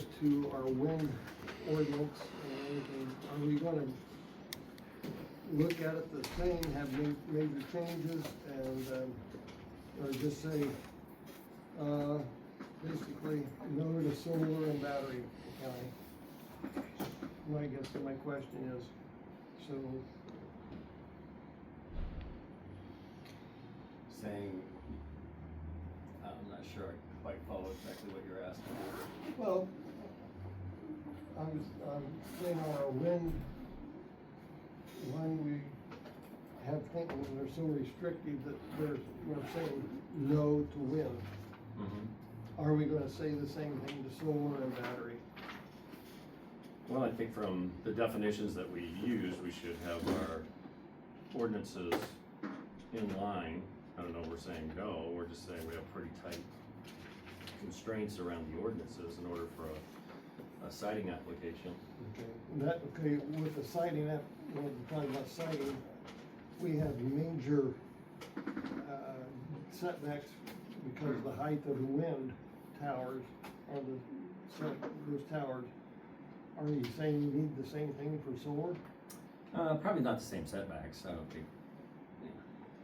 to our wind ordinance and everything, are we gonna look at it the same, have major changes, and, or just say, basically, no to solar and battery county? I guess my question is, so, Saying, I'm not sure I quite follow exactly what you're asking. well, I'm saying our wind, when we have things that are so restrictive that we're saying no to wind. Are we gonna say the same thing to solar and battery? Well, I think from the definitions that we use, we should have our ordinances in line. I don't know, we're saying no, we're just saying we have pretty tight constraints around the ordinances in order for a siting application. Okay, with the sighting, when we're talking about sighting, we have major setbacks because of the height of the wind towers, or those towers. Are you saying you need the same thing for solar? Probably not the same setbacks. I don't think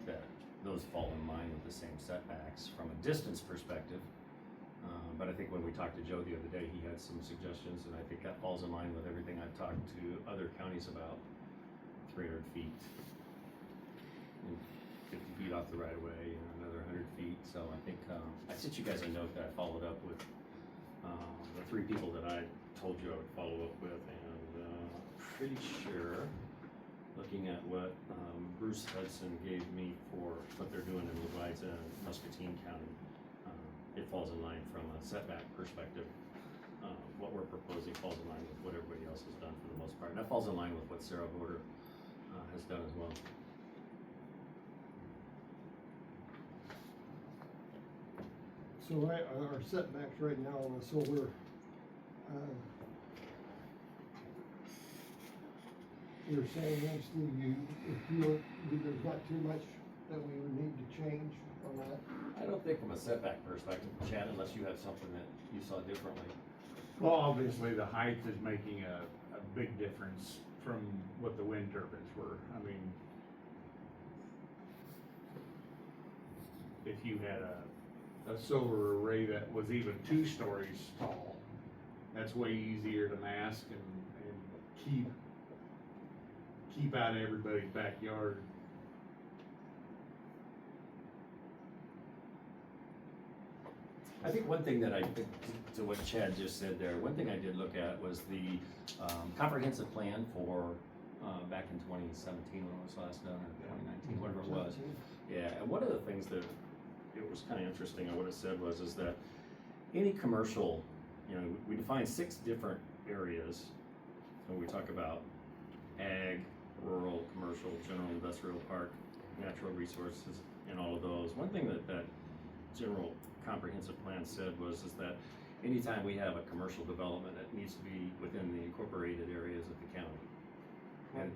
that those fall in line with the same setbacks from a distance perspective. But I think when we talked to Joe the other day, he had some suggestions, and I think that falls in line with everything I've talked to other counties about. 300 feet, and 50 feet off the right of way, and another 100 feet. So I think I sent you guys a note that I followed up with the 3 people that I told you I would follow up with, and pretty sure, looking at what Bruce Hudson gave me for what they're doing in Leviza and Muscatine County, it falls in line from a setback perspective. What we're proposing falls in line with what everybody else has done for the most part, and that falls in line with what Sarah Voter has done as well. So our setbacks right now on the solar, you're saying, Steve, there's not too much that we would need to change on that? I don't think from a setback perspective, Chad, unless you have something that you saw differently. Well, obviously, the height is making a big difference from what the wind turbines were. I mean, if you had a solar array that was even 2 stories tall, that's way easier to mask and keep out of everybody's backyard. I think one thing that to what Chad just said there, one thing I did look at was the comprehensive plan for back in 2017 when it was last done, or 2019, whatever it was. Yeah, and one of the things that it was kind of interesting, I would have said is that any commercial, we define 6 different areas when we talk about ag, rural, commercial, general, industrial, park, natural resources, and all of those. One thing that general comprehensive plan said is that anytime we have a commercial development, it needs to be within the incorporated areas of the county, and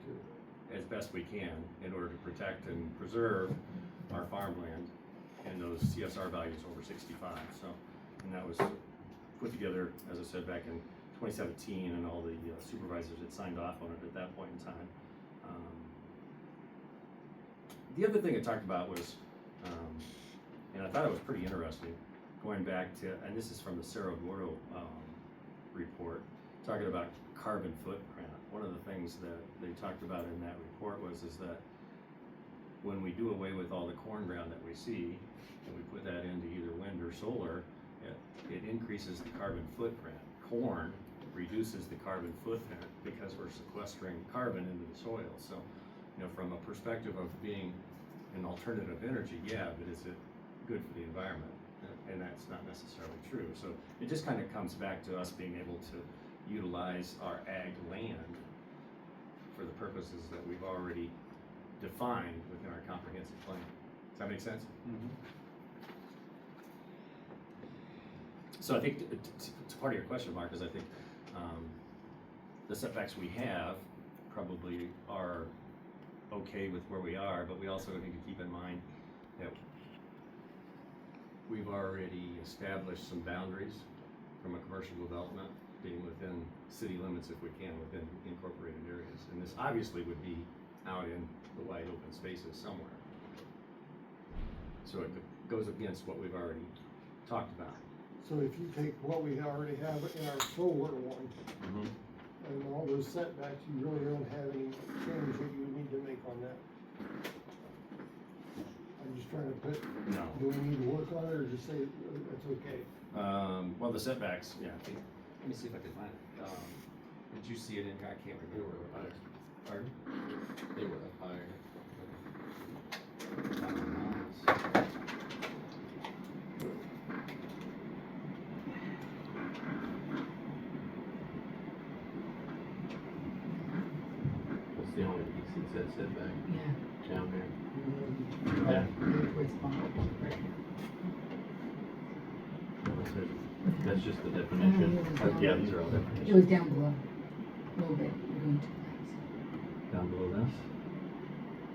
as best we can, in order to protect and preserve our farmland and those CSR values over 65. So, and that was put together, as I said, back in 2017, and all the supervisors had signed off on it at that point in time. The other thing I talked about was, and I thought it was pretty interesting, going back to, and this is from the Cerro Gordo report, talking about carbon footprint. One of the things that they talked about in that report is that when we do away with all the corn ground that we see, and we put that into either wind or solar, it increases the carbon footprint. Corn reduces the carbon footprint because we're sequestering carbon into the soil. So, from a perspective of being an alternative energy, yeah, but is it good for the environment? And that's not necessarily true. So it just kind of comes back to us being able to utilize our ag land for the purposes that we've already defined within our comprehensive plan. Does that make sense? Mm-hmm. So I think to part of your question, Mark, is I think the setbacks we have probably are okay with where we are, but we also need to keep in mind that we've already established some boundaries from a commercial development being within city limits if we can, within incorporated areas. And this obviously would be out in the wide open spaces somewhere. So it goes against what we've already talked about. So if you take what we already have in our solar one, and all those setbacks, you really don't have any change that you need to make on that. I'm just trying to put, No. do we need to work on it, or just say it's okay? Well, the setbacks, yeah, I think, let me see if I can find it. Did you see it in, I can't remember. Pardon? They were up higher. That's the only piece that says setback Yeah. down there. Yeah. Towards the bottom, right. That's just the definition. Yeah, these are all It definitions. was down below, a little bit, we're going too fast. Down below this.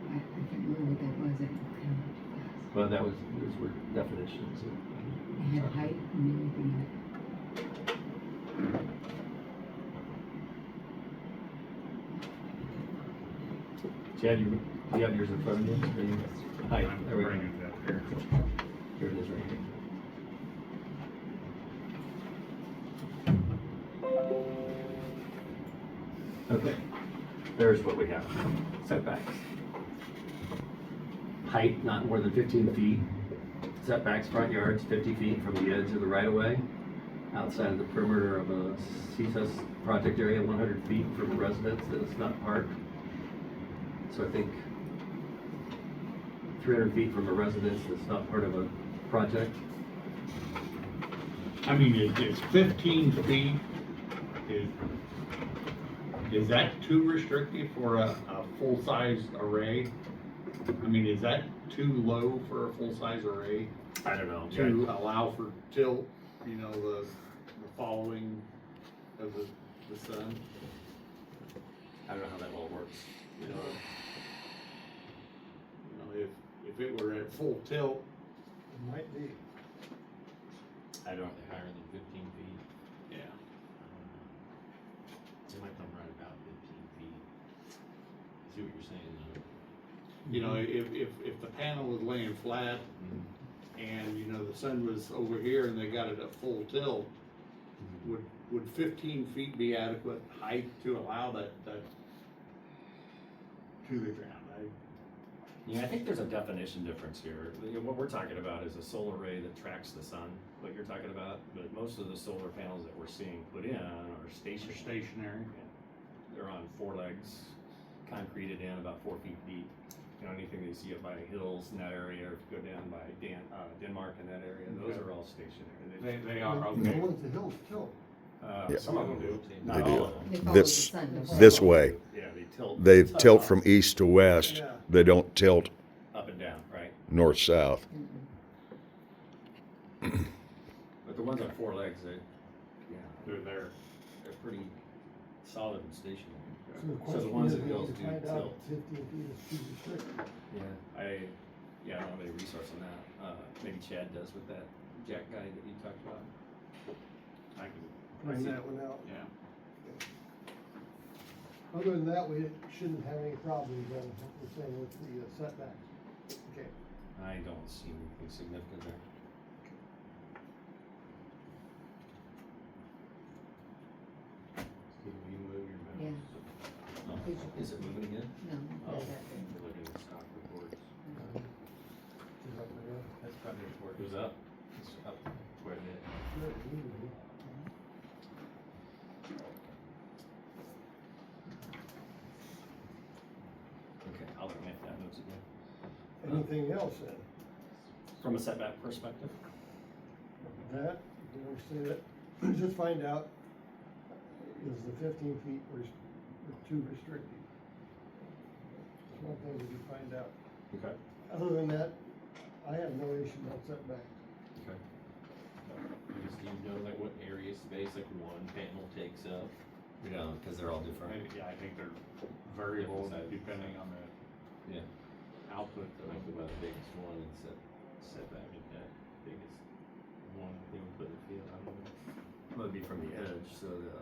I can't remember what that was, I kind of went too fast. Well, those were definitions. It had height and everything in it. Chad, you have yours in front of you? Hi, I'm there we go. bringing it up here. Here it is right here. Okay, there's what we have. Setbacks. Height, not more than 15 feet. Setbacks, front yards, 50 feet from the edge of the right of way. Outside of the perimeter of a CSUS project area, 100 feet from a residence that is not parked. So I think 300 feet from a residence that's not part of a project. I mean, it's 15 feet, is that too restrictive for a full-size array? I mean, is that too low for a full-size array I don't know. to allow for tilt, you know, the following of the sun? I don't know how that all works. You know, if it were at full tilt, It might be. I don't, Higher than 15 feet. yeah. It might come right about 15 feet. I see what you're saying though. You know, if the panel was laying flat and, you know, the sun was over here and they got it at full tilt, would 15 feet be adequate height to allow that to the ground? yeah, I think there's a definition difference here. What we're talking about is a solar array that tracks the sun, what you're talking about, but most of the solar panels that we're seeing put in are stationary. Stationary. They're on 4 legs, concreted in about 4 feet deep. You know, anything that you see up by hills in that area, or if you go down by Denmark in that area, those are all stationary. They are, The okay. ones the hills tilt. Some of them do, not They all do. of them. They follow This- the sun, don't they? This way. Yeah, they tilt. They tilt from east to west. Yeah. They don't tilt Up and down, right? north-south. But the ones on 4 legs, They're there. they're pretty solid and stationary. So the So the question ones is, that we hills need to do find out tilt. if 15 feet is too restricted. I don't have any resource on that. Maybe Chad does with that jack guy that you talked about. I can, Bring that one out. yeah. Other than that, we shouldn't have any problems then, we're saying with the setbacks. Okay. I don't see anything significant there. Steve, will you move your mouse? Yeah. Oh, is it moving again? No, Oh. yeah, that thing. You're looking at stock reports. Is that what we're That's probably It was up. It's up quite a bit. doing? Okay, I'll make that moves again. Anything else then? From a setback perspective? That, you know, say that, just find out, is the 15 feet too restrictive? That's one thing we can find out. Okay. Other than that, I have no issue on setback. Okay. Do you know like what area space like one panel takes up? We don't, because they're all different. Yeah, I think they're variable depending on the Yeah. output. Think about the biggest one and setback at that biggest one they would put in the field. I don't know. Well, it'd be from the edge, so the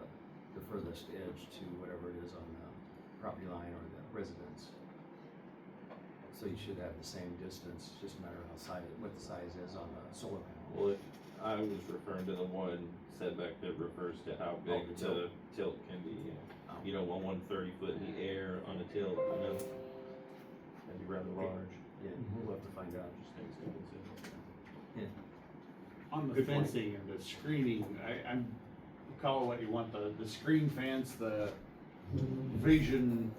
farthest edge to whatever it is on the property line or the residence. So you should have the same distance, just a matter of what the size is on the solar panel. Well, I was referring to the one setback that refers to how big the the tilt can be. Oh. You don't want one 30 foot in the air on a tilt, you know? That'd be rather large. Yeah, we'll have to find out. Just things to consider. On the Good point. fencing and the screening, I'm, call it what you want, the screen fence, the vision,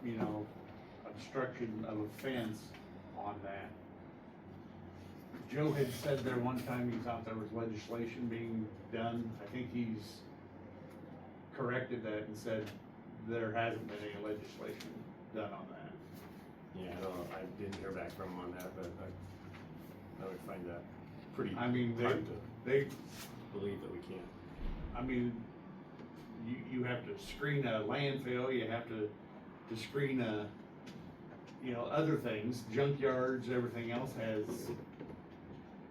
you know, obstruction of a fence on that. Joe had said there one time he thought there was legislation being done. I think he's corrected that and said there hasn't been any legislation done on that. Yeah, I don't know, I didn't hear back from him on that, but I would find that pretty I mean, hard to they, believe that we can. I mean, you have to screen a landfill, you have to screen you know, other things, junkyards, everything else has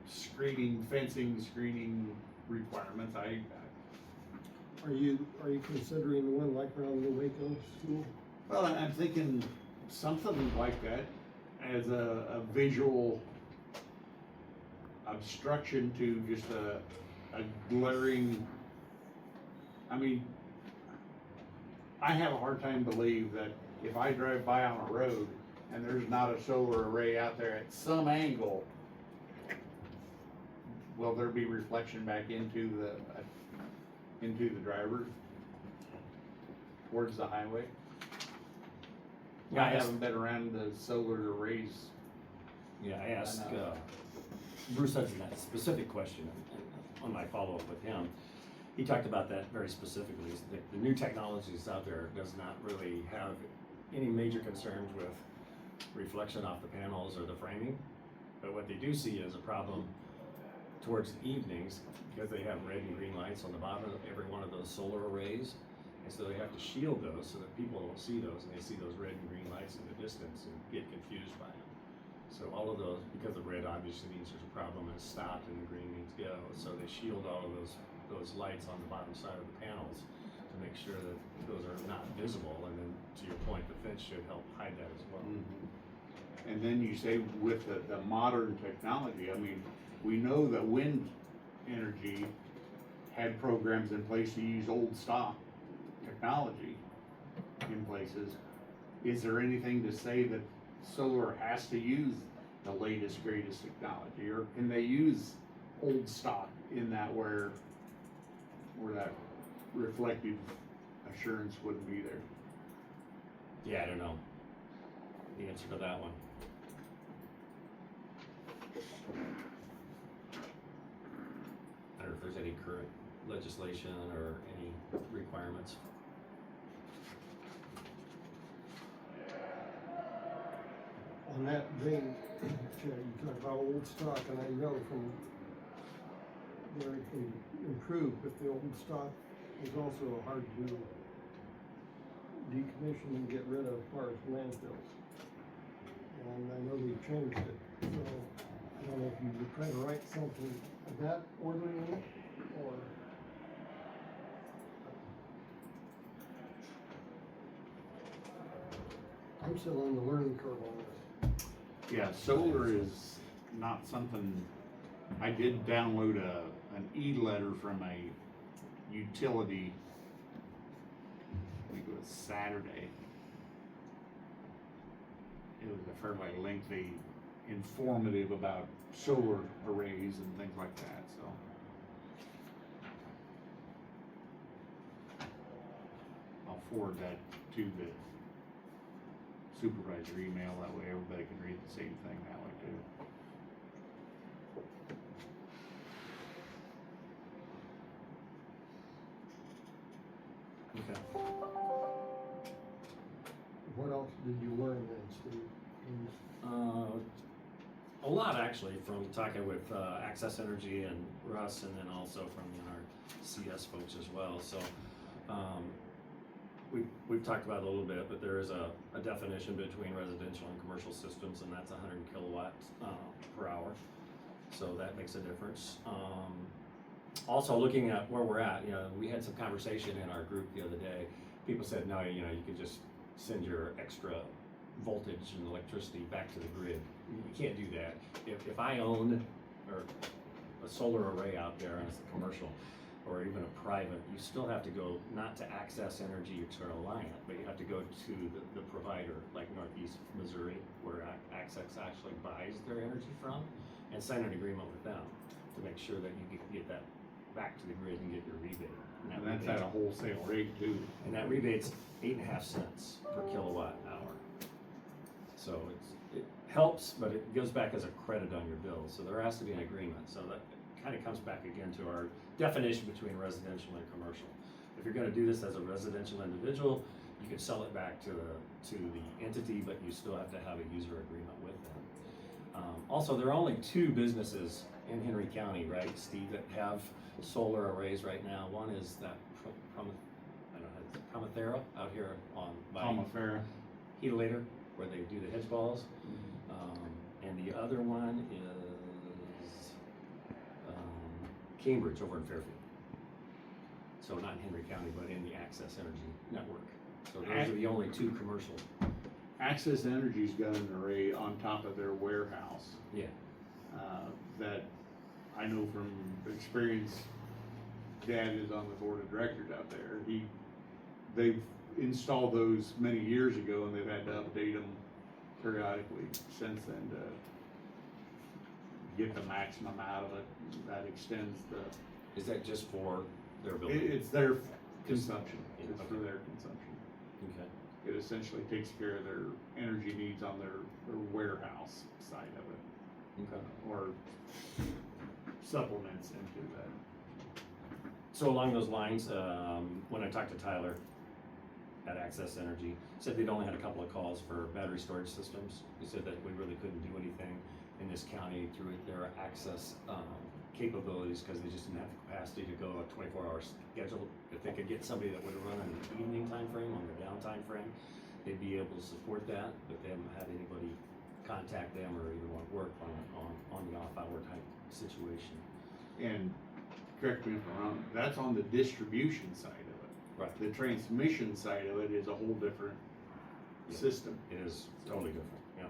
screening, fencing, screening requirements. Are you considering the one like around the Waco school? Well, I'm thinking something like that as a visual obstruction to just a glaring, I mean, I have a hard time believe that if I drive by on a road and there's not a solar array out there at some angle, will there be reflection back into the driver towards the highway? Yeah, I haven't been around the solar arrays. Yeah, I asked, I know. Bruce Hudson that specific question on my follow-up with him. He talked about that very specifically. The new technologies out there does not really have any major concerns with reflection off the panels or the framing. But what they do see is a problem towards evenings, because they have red and green lights on the bottom of every one of those solar arrays. And so they have to shield those so that people don't see those, and they see those red and green lights in the distance and get confused by them. So all of those, because the red obviously means there's a problem and it's stopped, and the green means go. So they shield all of those lights on the bottom side of the panels to make sure that those are not visible. And then, to your point, the fence should help hide that as well. And then you say with the modern technology, I mean, we know that wind energy had programs in place to use old stock technology in places. Is there anything to say that solar has to use the latest, greatest technology, or can they use old stock in that where that reflective assurance wouldn't be there? Yeah, I don't know the answer to that one. I don't know if there's any current legislation or any requirements. On that vein, Chad, you talk about old stock, and I know from where it can improve, but the old stock is also hard to decommission and get rid of as far as landfills. And I know they've changed it, so I don't know if you would try to write something of that order in it, or. I'm still on the learning curve on this. Yeah, solar is not something, I did download an e-letter from a utility, I think it was Saturday. It was a fairly lengthy, informative about solar arrays and things like that, so. I'll forward that to the supervisor email, that way everybody can read the same thing that way too. Okay. What else did you learn then, Steve? A lot, actually, from talking with Access Energy and Russ, and then also from our CS folks as well. So we've talked about it a little bit, but there is a definition between residential and commercial systems, and that's 100 kilowatts per hour. So that makes a difference. Also, looking at where we're at, we had some conversation in our group the other day. People said, no, you could just send your extra voltage and electricity back to the grid. You can't do that. If I own a solar array out there and it's a commercial or even a private, you still have to go not to Access Energy or to Alliant, but you have to go to the provider, like Northeast Missouri, where Access actually buys their energy from, and sign an agreement with them to make sure that you can get that back to the grid and get your rebate. And that's at a wholesale rate too. And that rebate's 8.5 cents per kilowatt hour. So it helps, but it goes back as a credit on your bill. So there has to be an agreement. So that kind of comes back again to our definition between residential and commercial. If you're gonna do this as a residential individual, you can sell it back to the entity, but you still have to have a user agreement with them. Also, there are only 2 businesses in Henry County, right, Steve, that have solar arrays right now. One is that Promathera out here by Palmafera. Helitator, where they do the hedge balls. And the other one is Cambridge over in Fairfield. So not in Henry County, but in the Access Energy network. So those are the only 2 commercial. Access Energy's got an array on top of their warehouse. Yeah. That I know from experience. Dad is on the board of directors out there. They've installed those many years ago, and they've had to update them periodically since then to get the maximum out of it. That extends the. Is that just for their building? It's their consumption. It's for Okay. their consumption. Okay. It essentially takes care of their energy needs on their warehouse side of it, Okay. or supplements into that. So along those lines, when I talked to Tyler at Access Energy, said they'd only had a couple of calls for battery storage systems. He said that we really couldn't do anything in this county through their access capabilities because they just didn't have the capacity to go a 24-hour schedule. If they could get somebody that would run in the evening time frame, on their downtime frame, they'd be able to support that, but they haven't had anybody contact them or even want to work on the off-hour type situation. And correct me if I'm wrong, that's on the distribution side of it. Right. The transmission side of it is a whole different Yeah. system. It is totally different, yeah.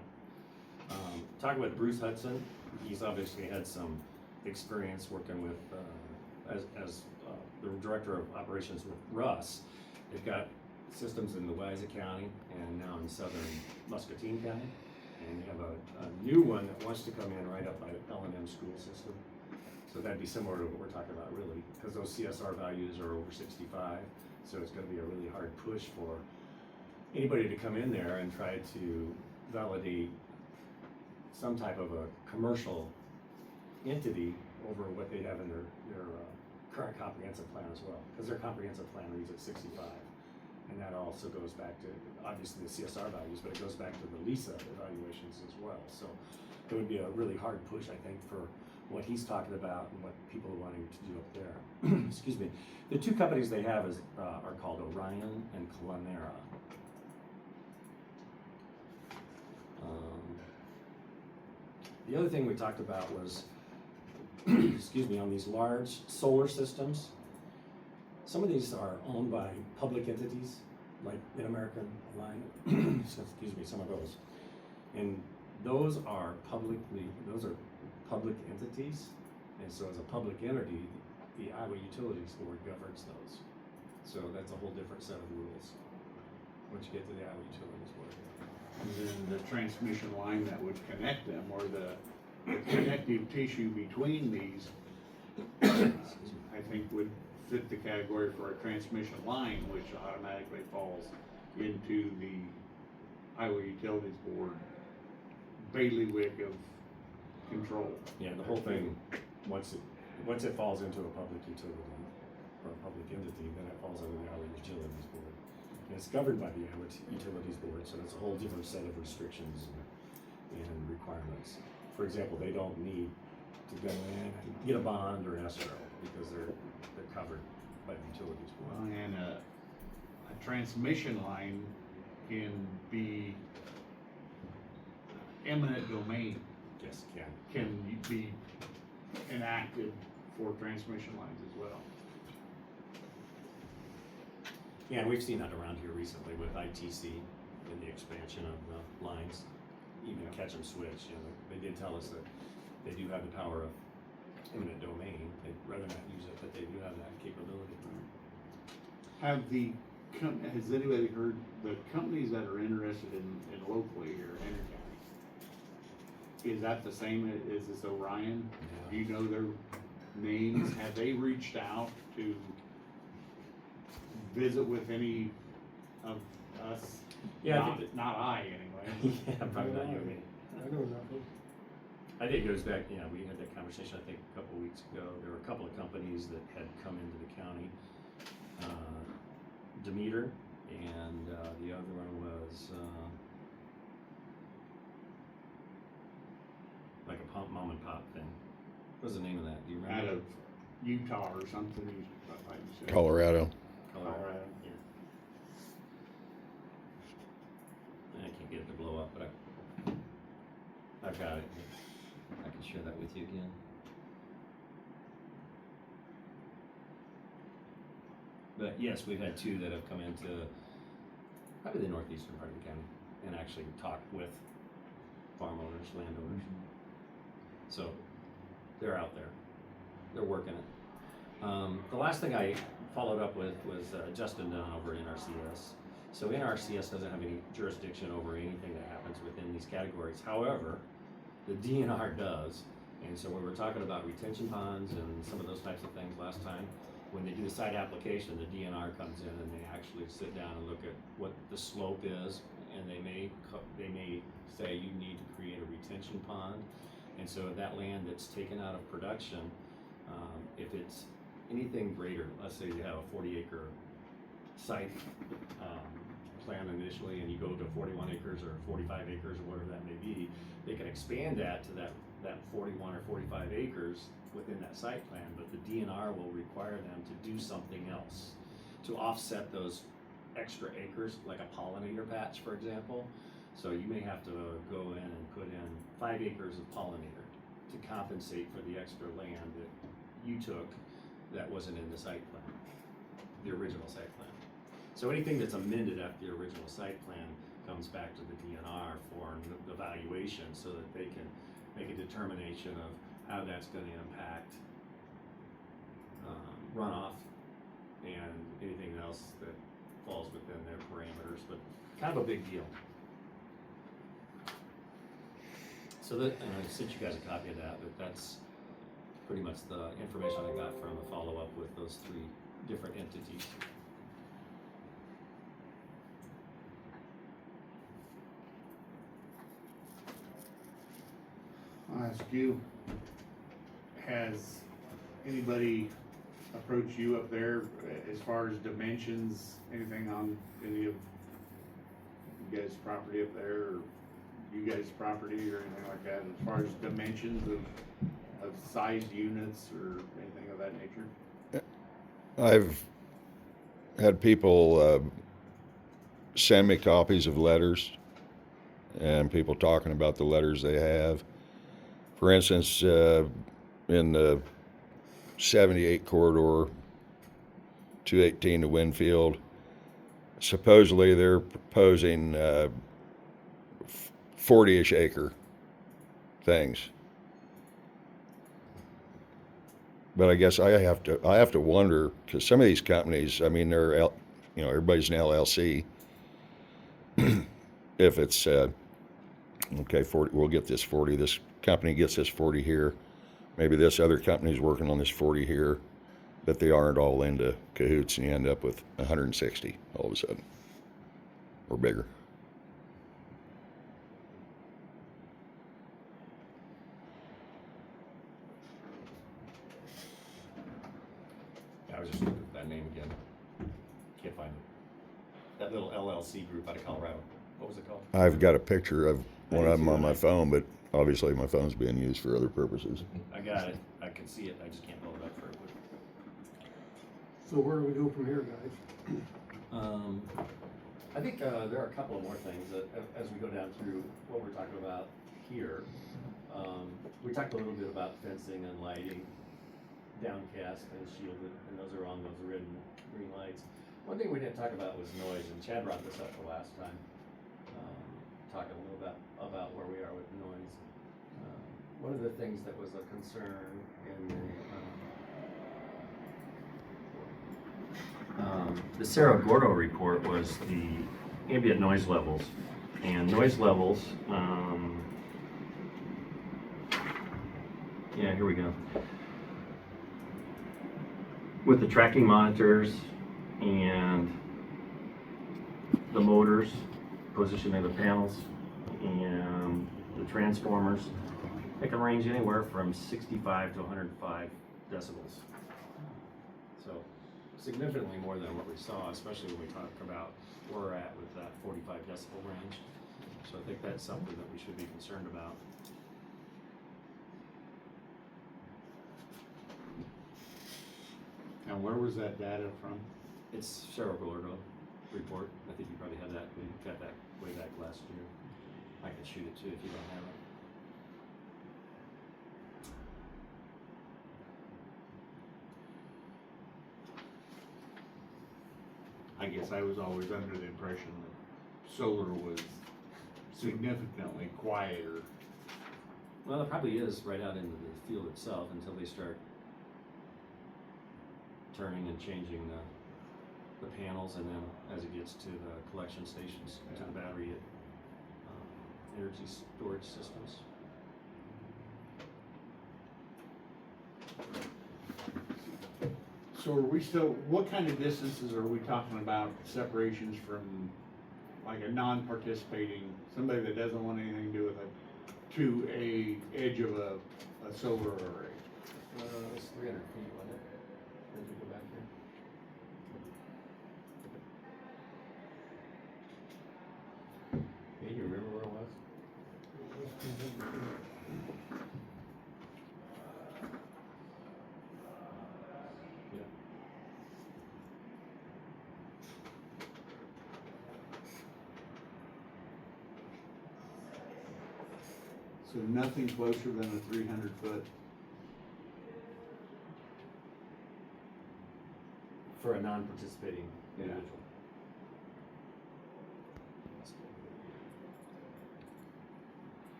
Talking with Bruce Hudson, he's obviously had some experience working with, as the director of operations with Russ. They've got systems in Louisa County and now in southern Muscatine County. And you have a new one that wants to come in right up by the L&M school system. So that'd be similar to what we're talking about really, because those CSR values are over 65. So it's gonna be a really hard push for anybody to come in there and try to validate some type of a commercial entity over what they have in their current comprehensive plan as well, because their comprehensive plan reads at 65. And that also goes back to, obviously, the CSR values, but it goes back to the LISA evaluations as well. So it would be a really hard push, I think, for what he's talking about and what people are wanting to do up there. Excuse me. The 2 companies they have are called Orion and Clenera. The other thing we talked about was, excuse me, on these large solar systems, some of these are owned by public entities, like Mid-American Line, excuse me, some of those. And those are public entities, and so as a public entity, the Iowa Utilities Board governs those. So that's a whole different set of rules once you get to the Iowa Utilities Board. And then the transmission line that would connect them, or the connective tissue between these, I think would fit the category for a transmission line, which automatically falls into the Iowa Utilities Board bailiwick of control. Yeah, the whole thing, once it falls into a public utility or a public entity, then it falls under the Iowa Utilities Board. And it's governed by the Iowa Utilities Board, so it's a whole different set of restrictions and requirements. For example, they don't need to go in and get a bond or an escrow because they're covered by the Utilities Board. And a transmission line can be eminent domain, Yes, it can. can be enacted for transmission lines as well. Yeah, and we've seen that around here recently with ITC and the expansion of the lines, even catch and switch, you know, they did tell us that they do have the power of eminent domain, they'd rather not use it, but they do have that capability. Have has anybody heard the companies that are interested in locally here, in Enter County? Is that the same as this Orion? Do you know their names? Have they reached out to visit with any of us? Yeah, I Not, think not I anyway. Yeah, probably not you or me. I know nothing. I think it goes back, you know, we had that conversation, I think, a couple weeks ago. There were a couple of companies that had come into the county. Demeter, and the other one was like a mom and pop thing. What was the name of that? Do you remember? Out of Utah or something, like you said. Colorado. Colorado. Yeah. I can't get it to blow up, but I've got it. I can share that with you again. But yes, we've had two that have come into probably the northeastern part of the county and actually talked with farm owners, landowners. So they're out there, they're working it. The last thing I followed up with was Justin Dunn over in NRCS. So NRCS doesn't have any jurisdiction over anything that happens within these categories. However, the DNR does. And so we were talking about retention ponds and some of those types of things last time. When they do the site application, the DNR comes in and they actually sit down and look at what the slope is, and they may say you need to create a retention pond. And so that land that's taken out of production, if it's anything greater, let's say you have a 40-acre site plan initially, and you go to 41 acres or 45 acres or whatever that may be, they can expand that to that 41 or 45 acres within that site plan, but the DNR will require them to do something else to offset those extra acres, like a pollinator patch, for example. So you may have to go in and put in 5 acres of pollinator to compensate for the extra land that you took that wasn't in the site plan, the original site plan. So anything that's amended after the original site plan comes back to the DNR for the valuation, so that they can make a determination of how that's going to impact runoff and anything else that falls within their parameters, but kind of a big deal. So that, and I sent you guys a copy of that, but that's pretty much the information I got from the follow-up with those 3 different entities. I'll ask you, has anybody approached you up there as far as dimensions, anything on any of you guys' property up there, or you guys' property or anything like that, as far as dimensions of sized units or anything of that nature? I've had people send me copies of letters and people talking about the letters they have. For instance, in the 78 corridor, 218 to Winfield, supposedly they're proposing 40-ish acre things. But I guess I have to wonder, because some of these companies, I mean, they're everybody's an LLC. If it's okay, 40, we'll get this 40. This company gets this 40 here. Maybe this other company's working on this 40 here, but they aren't all into cahoots, and you end up with 160 all of a sudden, or bigger. I was just looking for that name again. Can't find it. That little LLC group out of Colorado. What was it called? I've got a picture of one of them on my phone, but obviously my phone's being used for other purposes. I got it. I can see it. I just can't pull it up for it. So where do we go from here, guys? I think there are a couple of more things that, as we go down through what we're talking about here. We talked a little bit about fencing and lighting, downcast and shielded, and those are on those red and green lights. One thing we didn't talk about was noise, and Chad brought this up the last time, talking a little bit about where we are with noise. One of the things that was a concern in the Cerro Gordo report was the ambient noise levels. And noise levels, yeah, here we go. With the tracking monitors and the motors, position of the panels, and the transformers, it can range anywhere from 65 to 105 decibels. So significantly more than what we saw, especially when we talk about where we're at with that 45 decibel range. So I think that's something that we should be concerned about. And where was that data from? It's Cerro Gordo report. I think you probably had that, we got that way back last year. I can shoot it too if you don't have it. I guess I was always under the impression that solar was significantly quieter. Well, it probably is right out into the field itself until they start turning and changing the panels, and then as it gets to the collection stations, to the battery energy storage systems. So are we still, what kind of distances are we talking about separations from like a non-participating, somebody that doesn't want anything to do with it, to a edge of a solar array? It's 300 feet, wasn't it? Did we go back here? Yeah, you remember where it was? Yeah. So nothing closer than a 300-foot. For a non-participating Yeah. individual.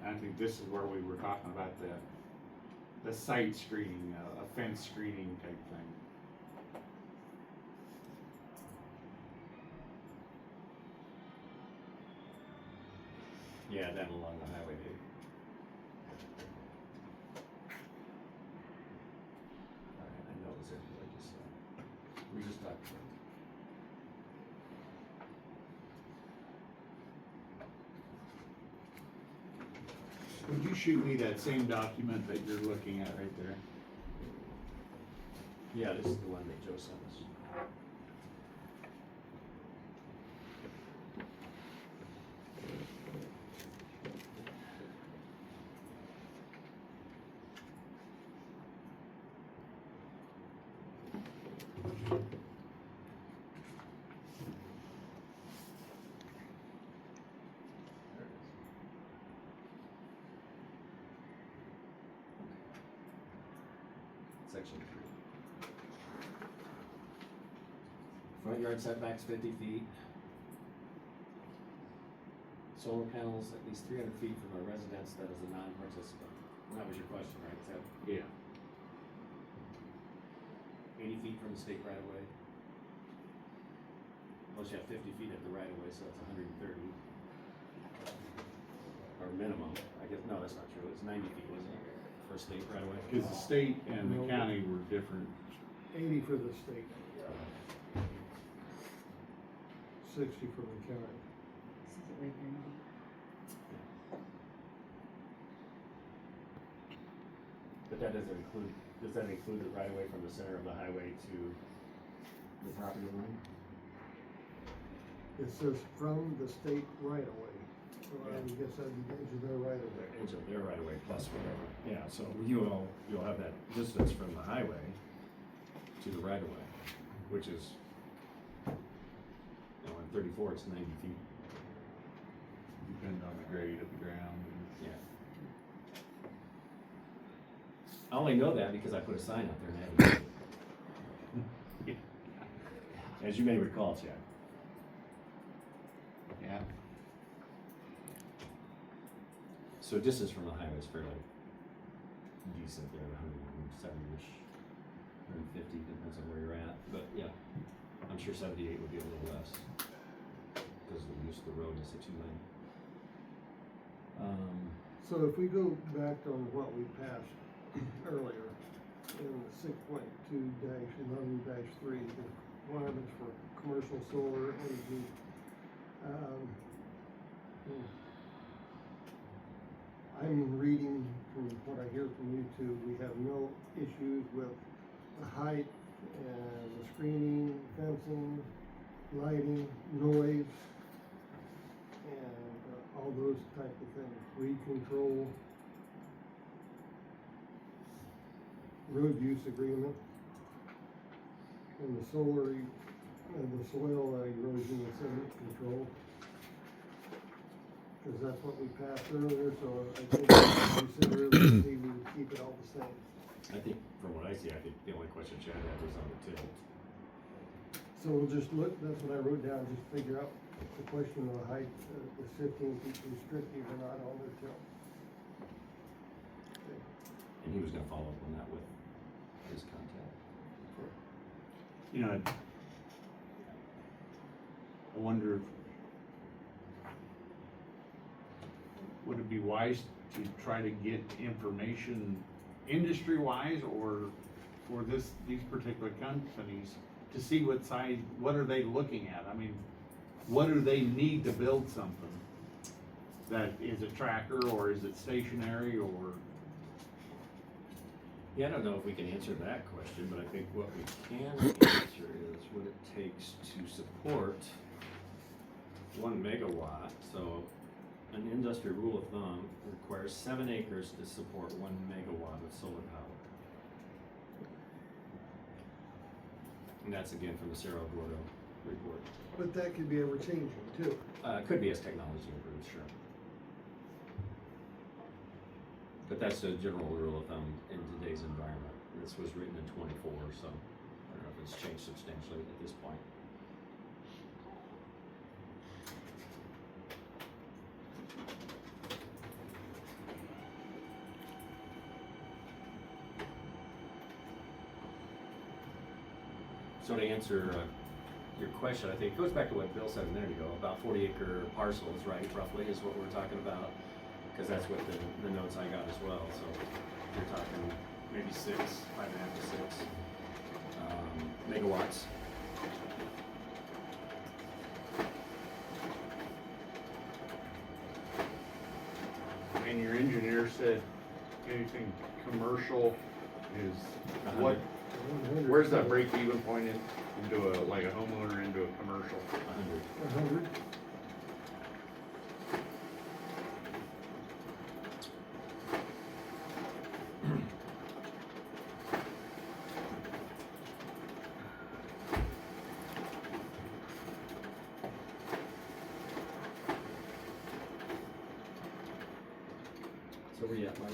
I think this is where we were talking about the site screening, a fence screening type thing. Yeah, down along the highway, dude. Alright, I know it was there, but we just talked about it. Would you shoot me that same document that you're looking at right there? Yeah, this is the one that Joe sent us. Section 3. Front yard setbacks 50 feet. Solar panels at least 300 feet from a residence that is a non-participant. And that was your question, right? Is that Yeah. 80 feet from the state right of way? Plus you have 50 feet at the right of way, so that's 130. Or minimum, I guess, no, that's not true, it's 90 feet, wasn't it, for state right of way? Because the state and the county were different. 80 for the state. 60 for the county. This is right here. But that doesn't include, does that include the right of way from the center of the highway to the property line? It says from the state right of way. So I would guess that'd be the edge of their right of way. Edge of their right of way plus whatever. Yeah, so you'll have that distance from the highway to the right of way, which is, on 34, it's 90 feet. Depends on the grade of the ground. Yeah. I only know that because I put a sign out there and I haven't. As you may recall, Chad. Yeah. So distance from the highway is fairly decent there, 170-ish, 150, depends on where you're at, but yeah, I'm sure 78 would be a little less, because the use of the road is a 2-lane. So if we go back on what we passed earlier in 6.2-11-3, the requirements for commercial solar energy, I'm reading from what I hear from you two, we have no issues with the height and the screening, fencing, lighting, noise, and all those type of things. Weed control, road use agreement, and the solar, and the soil erosion and sediment control. Cause that's what we passed earlier, so I think we said earlier, we would keep it all the same. I think, from what I see, I think the only question Chad had was on the tilt. So we'll just look, that's what I wrote down, just figure out the question of the height, is 15 feet restrictive or not on the tilt. Okay. And he was gonna follow up on that with his contact. You know, I wonder if would it be wise to try to get information industry-wise or for these particular companies to see what are they looking at? I mean, what do they need to build something? That is a tracker or is it stationary or? Yeah, I don't know if we can answer that question, but I think what we can answer is what it takes to support 1 megawatt. So an industry rule of thumb requires 7 acres to support 1 megawatt of solar power. And that's again from the Cerro Gordo report. But that could be ever changing too. Could be as technology improves, sure. But that's a general rule of thumb in today's environment. This was written in 24, so I don't know if it's changed substantially at this point. So to answer your question, I think it goes back to what Bill said a minute ago about 40-acre parcels, right? Roughly is what we're talking about, because that's what the notes I got as well. So you're talking maybe 5.5 to 6 megawatts. And your engineer said anything commercial is what? 100. Where's that break-even point into a homeowner into a commercial? 100. 100. So where you at, Mike?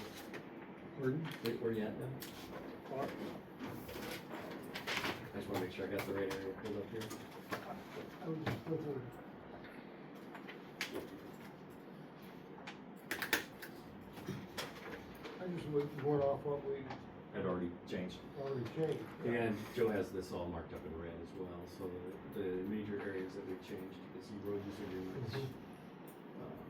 Pardon? Where you at now? I just want to make sure I got the right area pulled up here. I was just looking. I just went off what we Had already changed. already changed. And Joe has this all marked up in red as well, so the major areas that we've changed is the road use agreements.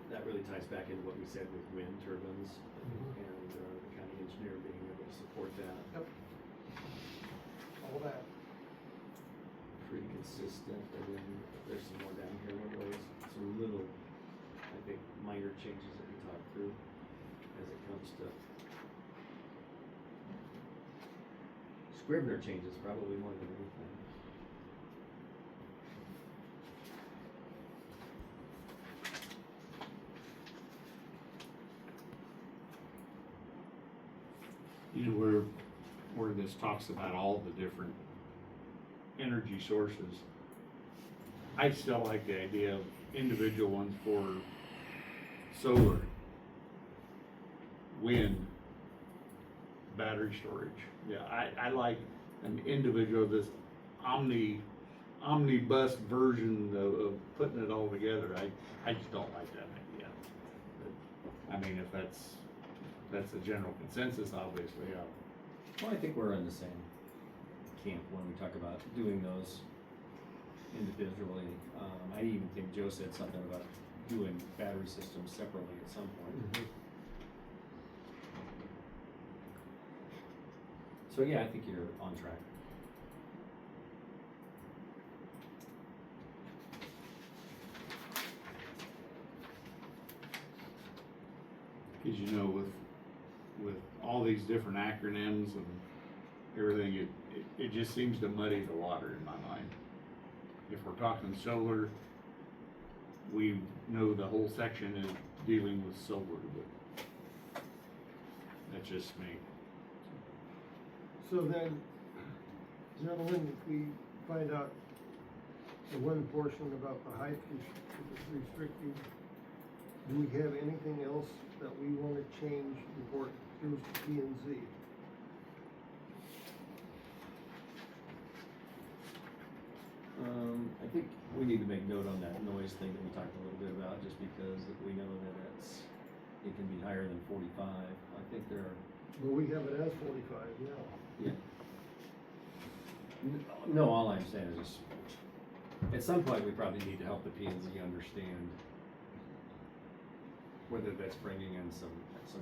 That really ties back into what we said with wind turbines and the county engineer being able to support that. Yep. All that. Pretty consistent, and then there's some more down here, one of those, some little, I think, minor changes that we talked through as it comes to Scrivener changes probably more than anything. You know, where this talks about all the different energy sources, I still like the idea of individual ones for solar, wind, battery storage. Yeah, I like an individual, this omnibus version of putting it all together. I just don't like that idea. But, I mean, if that's the general consensus, obviously, Well, I think we're in the same camp when we talk about doing those individually. I even think Joe said something about doing battery systems separately at some point. So yeah, I think you're on track. because you know, with all these different acronyms and everything, it just seems to muddy the water in my mind. If we're talking solar, we know the whole section is dealing with solar, but that's just me. So then, gentlemen, if we find out the one portion about the height is restricted, do we have anything else that we wanna change before it goes to P and Z? I think we need to make note on that noise thing that we talked a little bit about, just because we know that it can be higher than 45. I think there are. Well, we have it as 45 now. Yeah. No, all I'm saying is, at some point, we probably need to help the P and Z understand whether that's bringing in some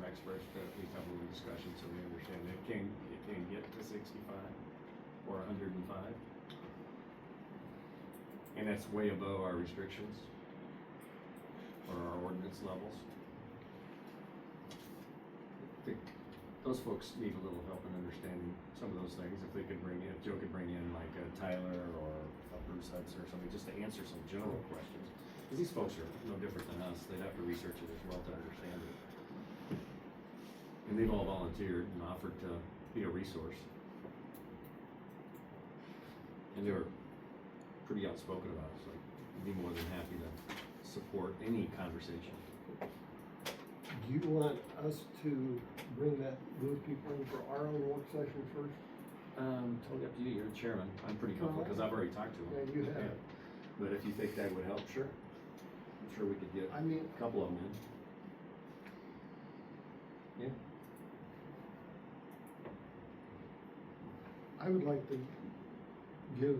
experts to at least have a little discussion, so we understand it can get to 65 or 105. And that's way above our restrictions or our ordinance levels. I think those folks need a little help in understanding some of those things. If Joe could bring in like a Tyler or a Bruce Hudson or something, just to answer some general questions. Because these folks are no different than us. They'd have to research it as well to understand it. And they've all volunteered and offered to be a resource. And they were pretty outspoken about it, so I'd be more than happy to support any conversation. Do you want us to bring those people in for our own work session first? Totally up to you, you're the chairman. I'm pretty comfortable, because I've already talked to him. Yeah, you have. But if you think that would help, sure. I'm sure we could get I mean, a couple of them in. Yeah. I would like to give,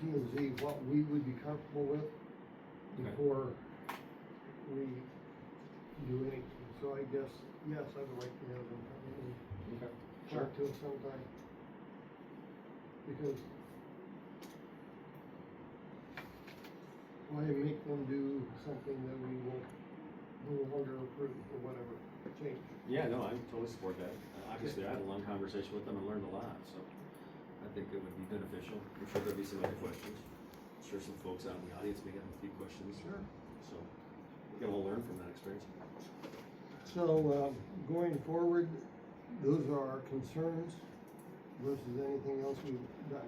P and Z what we would be comfortable with before we do anything. So I guess, yes, I would like to have them come in and Okay. talk to us sometime. Because why make them do something that we will no longer approve or whatever, change? Yeah, no, I totally support that. Obviously, I had a long conversation with them and learned a lot, so I think it would be beneficial. I'm sure there'll be some other questions. I'm sure some folks out in the audience may have a few questions. Sure. So we can all learn from that experience. So, going forward, those are our concerns versus anything else we've done.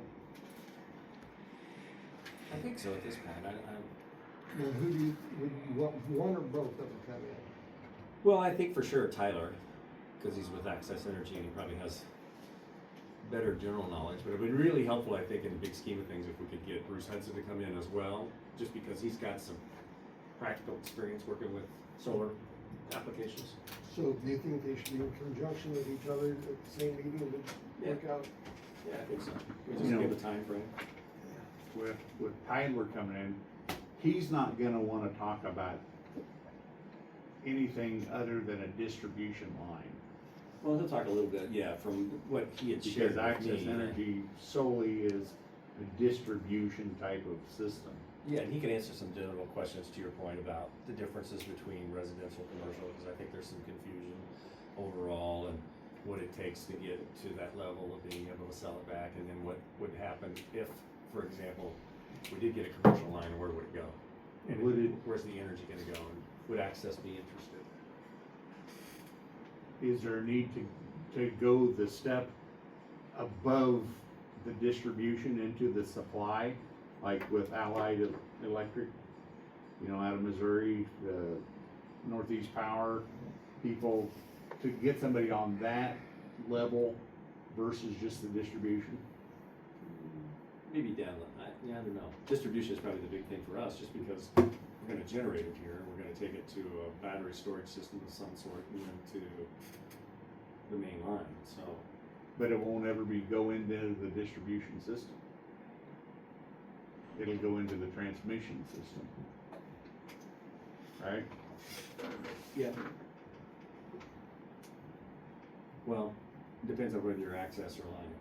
I think so at this point. Now, who do you, would you want one or both of them come in? Well, I think for sure Tyler, because he's with Access Energy and he probably has better general knowledge, but it would be really helpful, I think, in the big scheme of things, if we could get Bruce Hudson to come in as well, just because he's got some practical experience working with solar applications. So do you think they should be in conjunction with each other at the same meeting to work out? Yeah, I think so. We You just know- give a time frame. With Tyler coming in, he's not gonna wanna talk about anything other than a distribution line. Well, he'll talk a little bit, yeah, from what he had shared Because with Access me. Energy solely is a distribution type of system. Yeah, and he can answer some general questions to your point about the differences between residential and commercial, because I think there's some confusion overall and what it takes to get to that level of being able to sell it back, and then what would happen if, for example, we did get a commercial line, where would it go? And where's the energy gonna go, and would Access be interested? Is there a need to go the step above the distribution into the supply, like with Allied Electric? you know, out of Missouri, the Northeast Power people, to get somebody on that level versus just the distribution? Maybe down the, I don't know. Distribution is probably the big thing for us, just because we're gonna generate it here, we're gonna take it to a battery storage system of some sort, and then to the main line, so. But it won't ever go into the distribution system. It'll go into the transmission system. Right? Yeah. Well, depends on whether you're access or line.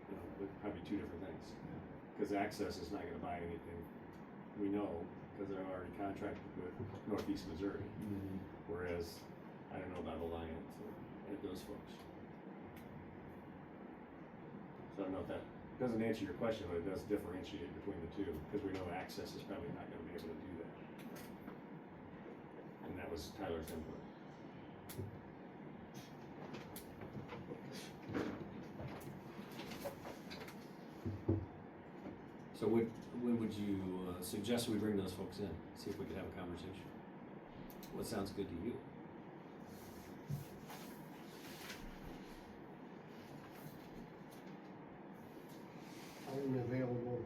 You know, they're probably two different things. Because access is not gonna buy anything, we know, because they're already contracted with Northeast Missouri. Whereas, I don't know about Alliance or those folks. So I don't know if that doesn't answer your question, but it does differentiate between the two, because we know access is probably not gonna be able to do that. And that was Tyler's input. So when would you suggest we bring those folks in, see if we could have a conversation? What sounds good to you? I'm available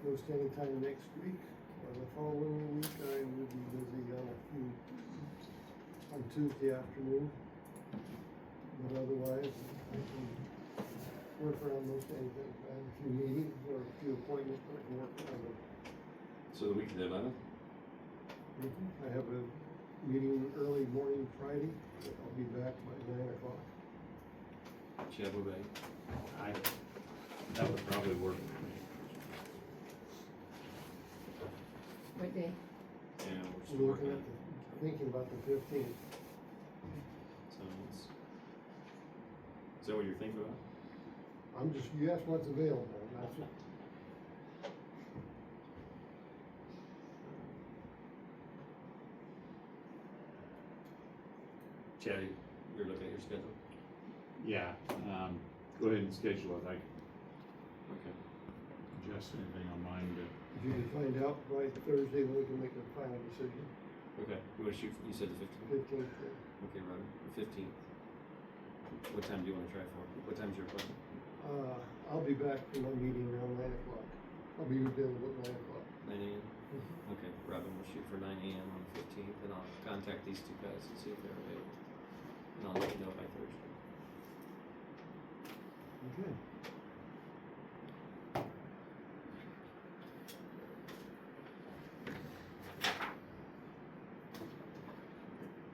most anytime next week, or the following week I would be busy on Tuesday afternoon. But otherwise, I can work around most anything. I have a few meetings or a few appointments, but I can work around them. So the week of the 11th? I have a meeting early morning Friday, but I'll be back by 9 o'clock. Chad, what about you? That would probably work for me. What day? Yeah, we're still We're working looking on at thinking about the 15th. so is that what you're thinking about? You asked what's available, and that's it. Chad, you're looking at your schedule? Yeah, go ahead and schedule it. I can Okay. adjust anything on mine, but If you can find out by Thursday, then we can make a final decision. Okay, you wanna shoot, you said the 15th? 15th, Okay, Robin, the 15th. What time do you wanna try for? What time's your appointment? I'll be back from my meeting around 9 o'clock. I'll be available at 9 o'clock. 9 a.m.? Okay, Robin, we'll shoot for 9 a.m. on the 15th, and I'll contact these two guys and see if they're available. And I'll let you know by Thursday. Okay.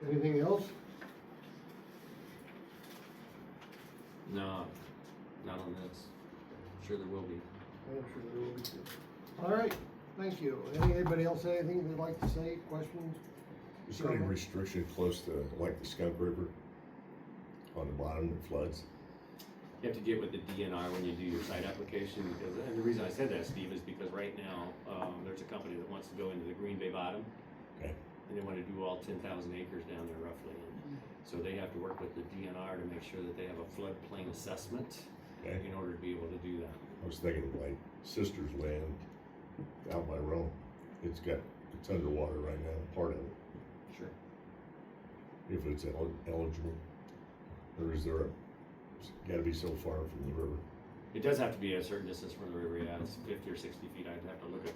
Anything else? No, not on this. I'm sure there will be. I'm sure there will be too. All right, thank you. Anybody else have anything they'd like to say, questions? Is there any restriction close to, like the Skunk River on the bottom that floods? You have to get with the DNR when you do your site application, because, and the reason I said that, Steve, is because right now, there's a company that wants to go into the Green Bay bottom. Okay. And they wanna do all 10,000 acres down there roughly. So they have to work with the DNR to make sure that they have a floodplain assessment Okay. in order to be able to do that. I was thinking of like Sister's Land out by Rome. It's underwater right now, part of it, Sure. if it's eligible. Or is there it's gotta be so far from the river, It does have to be a certain distance from the river, yeah, it's 50 or 60 feet, I'd have to look at,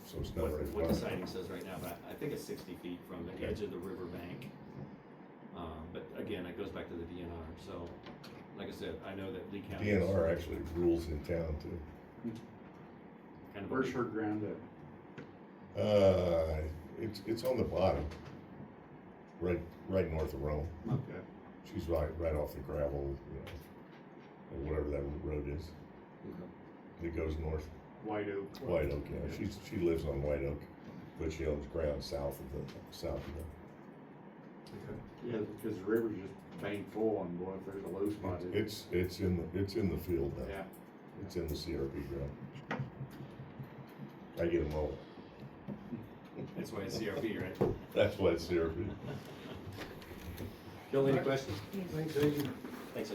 so it's not right what the far. sighting says right now, but I think it's 60 feet from the edge of the river bank. But again, it goes back to the DNR, so, like I said, I know that Lee County. is DNR actually rules in town too. Kind of. where's her ground at? It's on the bottom, right north of Rome. Okay. She's right off the gravel, or whatever that road is. Okay. It goes north. White Oak. White Oak, yeah. She lives on White Oak, but she owns ground south of the. Yeah, because the river's just bank full, and boy, if there's a low spot, It's in the field now. yeah. It's in the CRP ground. I get them all. That's why it's CRP, right? That's why it's CRP. Bill, any questions? Thanks, Agent. Thanks.